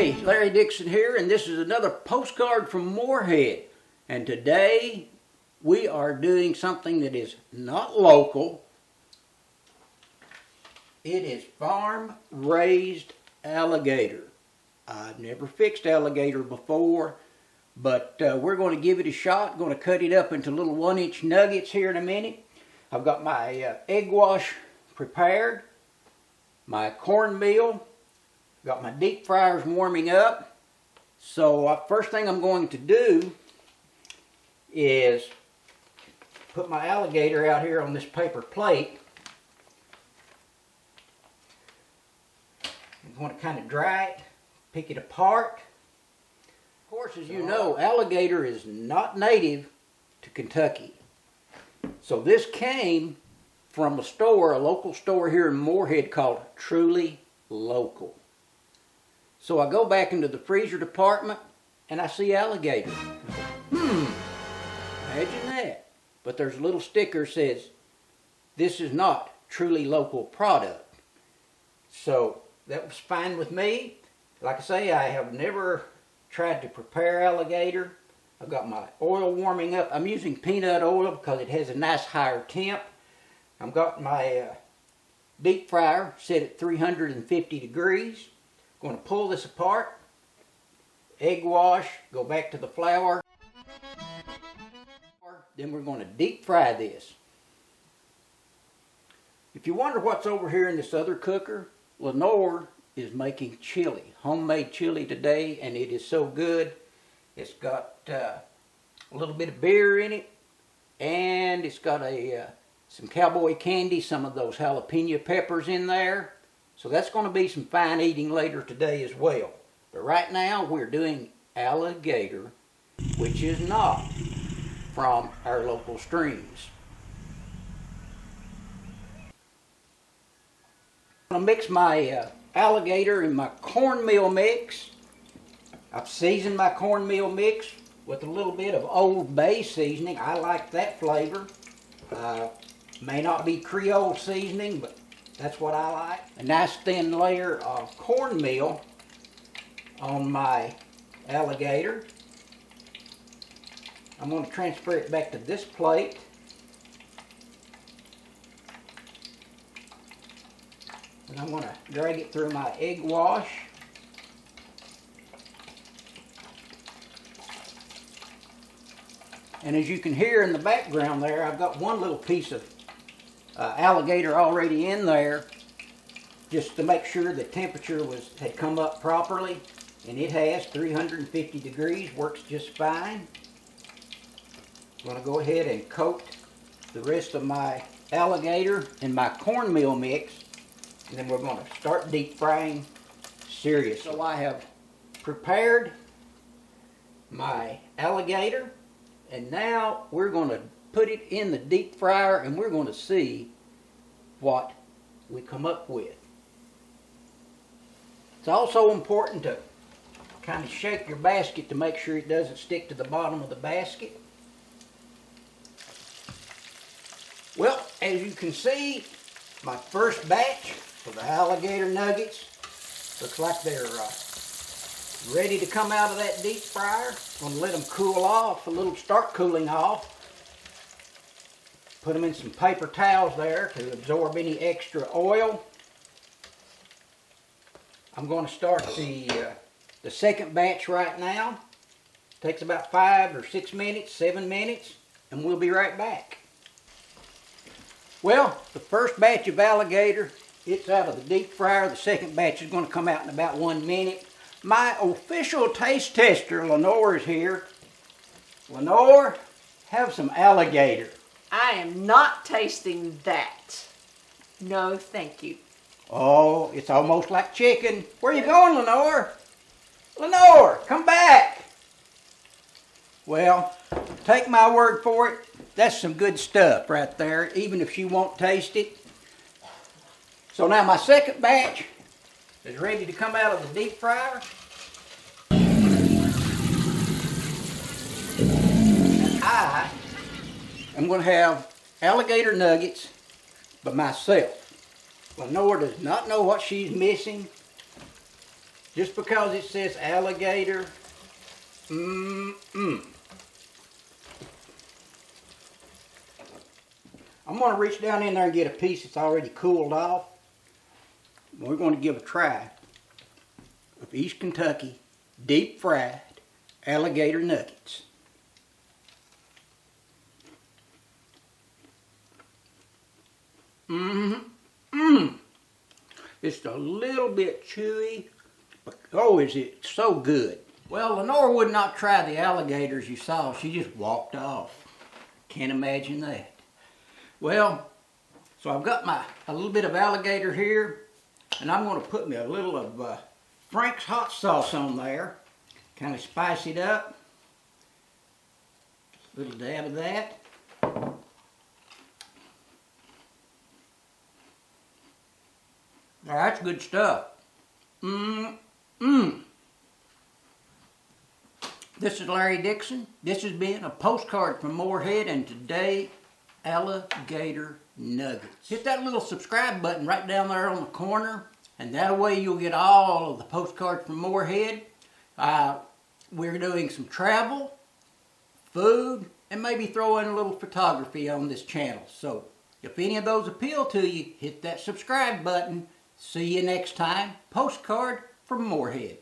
Hey, Larry Dixon here, and this is another postcard from Morehead. And today we are doing something that is not local. It is farm-raised alligator. I've never fixed alligator before, but we're going to give it a shot. Going to cut it up into little 1-inch nuggets here in a minute. I've got my egg wash prepared, my cornmeal, got my deep fryers warming up. So first thing I'm going to do is put my alligator out here on this paper plate. I'm going to kind of dry it, pick it apart. Of course, as you know, alligator is not native to Kentucky. So this came from a store, a local store here in Morehead called Truly Local. So I go back into the freezer department and I see alligator. Imagine that. But there's a little sticker that says, this is not Truly Local product. So that was fine with me. Like I say, I have never tried to prepare alligator. I've got my oil warming up. I'm using peanut oil because it has a nice higher temp. I've got my deep fryer set at 350 degrees. Going to pull this apart, egg wash, go back to the flour. Then we're going to deep fry this. If you wonder what's over here in this other cooker, Lenore is making chili, homemade chili today, and it is so good. It's got a little bit of beer in it, and it's got some cowboy candy, some of those jalapeno peppers in there. So that's going to be some fine eating later today as well. But right now we're doing alligator, which is not from our local streams. I'm going to mix my alligator in my cornmeal mix. I've seasoned my cornmeal mix with a little bit of Old Bay seasoning. I like that flavor. May not be Creole seasoning, but that's what I like. A nice thin layer of cornmeal on my alligator. I'm going to transfer it back to this plate. And I'm going to drag it through my egg wash. And as you can hear in the background there, I've got one little piece of alligator already in there, just to make sure the temperature had come up properly, and it has. 350 degrees, works just fine. I'm going to go ahead and coat the rest of my alligator in my cornmeal mix, and then we're going to start deep frying seriously. So I have prepared my alligator, and now we're going to put it in the deep fryer, and we're going to see what we come up with. It's also important to kind of shake your basket to make sure it doesn't stick to the bottom of the basket. Well, as you can see, my first batch of the alligator nuggets looks like they're ready to come out of that deep fryer. I'm going to let them cool off, start cooling off. Put them in some paper towels there to absorb any extra oil. I'm going to start the second batch right now. Takes about 5 or 6 minutes, 7 minutes, and we'll be right back. Well, the first batch of alligator, it's out of the deep fryer. The second batch is going to come out in about 1 minute. My official taste tester, Lenore, is here. Lenore, have some alligator. I am not tasting that. No, thank you. Oh, it's almost like chicken. Where are you going, Lenore? Lenore, come back. Well, take my word for it. That's some good stuff right there, even if she won't taste it. So now my second batch is ready to come out of the deep fryer. I'm going to have alligator nuggets by myself. Lenore does not know what she's missing. Just because it says alligator, I'm going to reach down in there and get a piece that's already cooled off. We're going to give a try of East Kentucky deep fried alligator nuggets. It's a little bit chewy, but oh, is it so good. Well, Lenore would not try the alligators you saw. She just walked off. Can't imagine that. Well, so I've got a little bit of alligator here, and I'm going to put me a little of Frank's hot sauce on there. Kind of spice it up. A little dab of that. Now, that's good stuff. This is Larry Dixon. This has been a postcard from Morehead, and today, alligator nuggets. Hit that little subscribe button right down there on the corner, and that way you'll get all of the postcards from Morehead. We're doing some travel, food, and maybe throw in a little photography on this channel. So if any of those appeal to you, hit that subscribe button. See you next time. Postcard from Morehead.